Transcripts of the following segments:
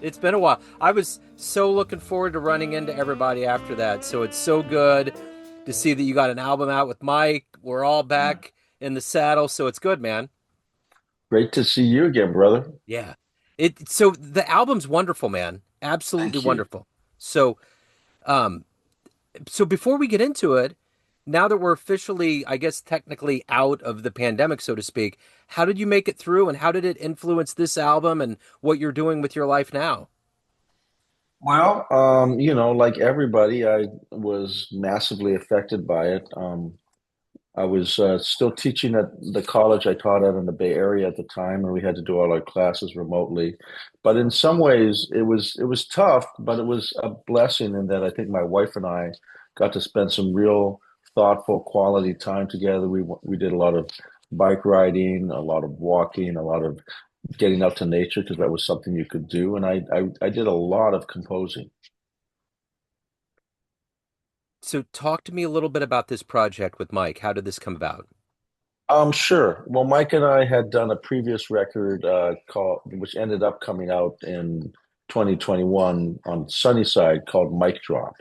It's been a while. I was so looking forward to running into everybody after that. So it's so good to see that you got an album out with Mike. We're all back in the saddle, so it's good, man. Great to see you again, brother. Yeah. So the album's wonderful, man. Absolutely Thank you. wonderful. So um so before we get into it, now that we're officially, I guess technically out of the pandemic, so to speak, how did you make it through and how did it influence this album and what you're doing with your life now? Well, like everybody, I was massively affected by it. I was still teaching at the college I taught at in the Bay Area at the time, and we had to do all our classes remotely. But in some ways, it was tough, but it was a blessing in that I think my wife and I got to spend some real thoughtful, quality time together. We did a lot of bike riding, a lot of walking, a lot of getting out to nature because that was something you could do, and I did a lot of composing. So talk to me a little bit about this project with Mike. How did this come about? Sure. Well, Mike and I had done a previous record which ended up coming out in 2021 on Sunnyside called Mic Drop.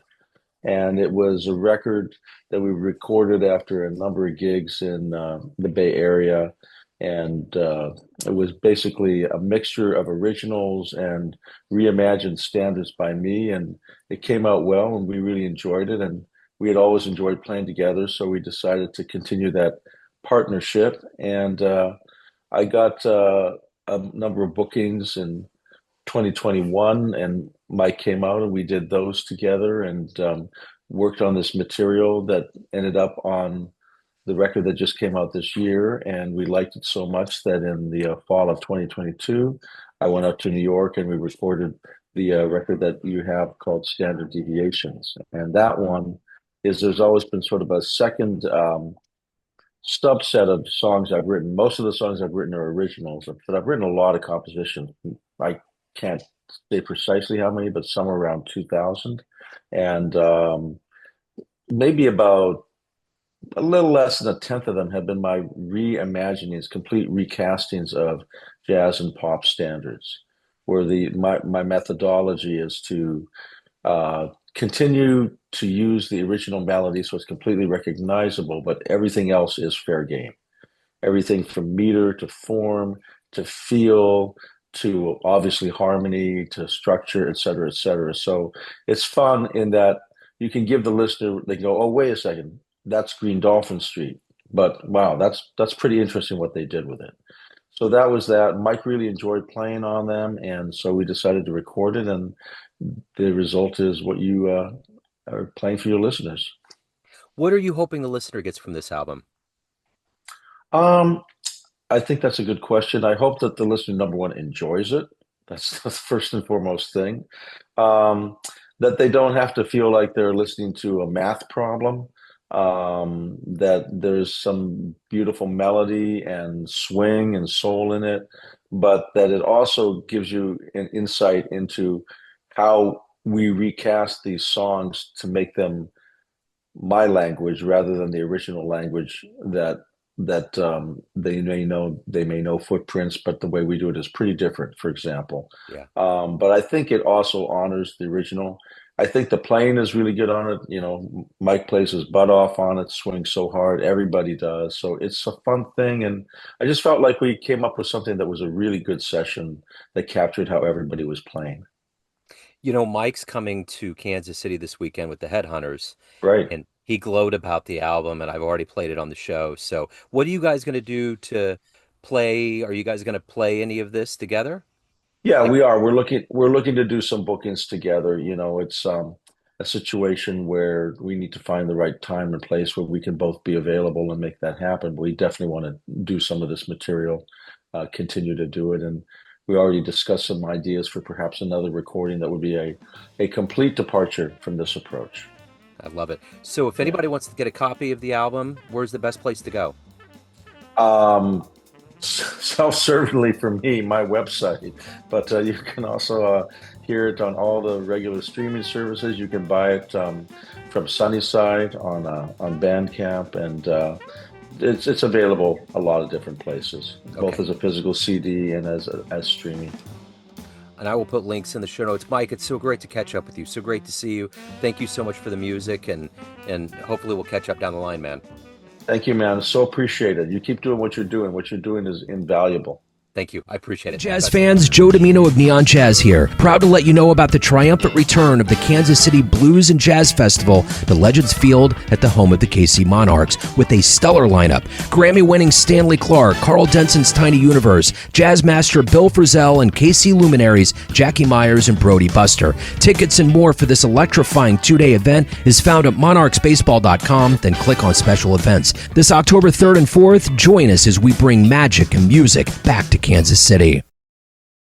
And it was a record that we recorded after a number of gigs in the Bay Area. And it was basically a mixture of originals and reimagined standards by me. And it came out well, and we really enjoyed it. And we had always enjoyed playing together. So we decided to continue that partnership. And I got a number of bookings in 2021, and Mike came out, and we did those together and worked on this material that ended up on the record that just came out this year. And we liked it so much that in the fall of 2022, I went out to New York and we recorded the record that you have called Standard Deviations. And that one is there's always been sort of a second subset of songs I've written. Most of the songs I've written are originals, but I've written a lot of compositions. I can't say precisely how many, but somewhere around 2000. And maybe about a little less than a tenth of them have been my reimaginings, complete recastings of jazz and pop standards, where my methodology is to continue to use the original melody so it's completely recognizable, but everything else is fair game. Everything from meter to form to feel to obviously harmony to structure, et cetera, et cetera. So it's fun in that you can give the listener, they go, oh, wait a second, that's Green Dolphin Street. But wow, that's pretty interesting what they did with it. So that was that. Mike really enjoyed playing on them, and so we decided to record it, and the result is what you are playing for your listeners. What are you hoping the listener gets from this album? Um, I think that's a good question. I hope that the listener, number one, enjoys it. That's the first and foremost thing. Um, that they don't have to feel like they're listening to a math problem. That there's some beautiful melody and swing and soul in it, but that it also gives you an insight into how we recast these songs to make them my language rather than the original language that they may know footprints, but the way we do it is pretty different, for example. Yeah. But I think it also honors the original. I think the playing is really good on it. Mike plays his butt off on it, swings so hard. Everybody does. So it's a fun thing. And I just felt like we came up with something that was a really good session that captured how everybody was playing. Mike's coming to Kansas City this weekend with the Headhunters, Right. and he glowed about the album, and I've already played it on the show. So, what are you guys going to do to play? Are you guys going to play any of this together? Yeah, Like, we are. We're looking to do some bookings together. It's a situation where we need to find the right time and place where we can both be available and make that happen. But we definitely want to do some of this material, continue to do it, and we already discussed some ideas for perhaps another recording that would be a complete departure from this approach. I love it. So, if Yeah. anybody wants to get a copy of the album, where's the best place to go? Um, Self-servantly for me, my website, but you can also hear it on all the regular streaming services. You can buy it from Sunnyside on Bandcamp, and it's available a lot of different places, both Okay. as a physical CD and as streaming. and I will put links in the show notes. Mike, it's so great to catch up with you. So great to see you. Thank you so much for the music, and hopefully we'll catch up down the line, man. Thank you, man. So appreciated. You keep doing what you're doing. What you're doing is invaluable. Thank you. I appreciate it. Jazz fans, Joe Domino of Neon Jazz here. Proud to let you know about the triumphant return of the Kansas City Blues and Jazz Festival to Legends Field at the home of the KC Monarchs with a stellar lineup. Grammy-winning Stanley Clark, Carl Denson's Tiny Universe, jazz master Bill Frisell, and KC luminaries Jackie Myers and Brody Buster. Tickets and more for this electrifying two-day event is found at monarchsbaseball.com, then click on special events. This October 3rd and 4th, join us as we bring magic and music back to Kansas City.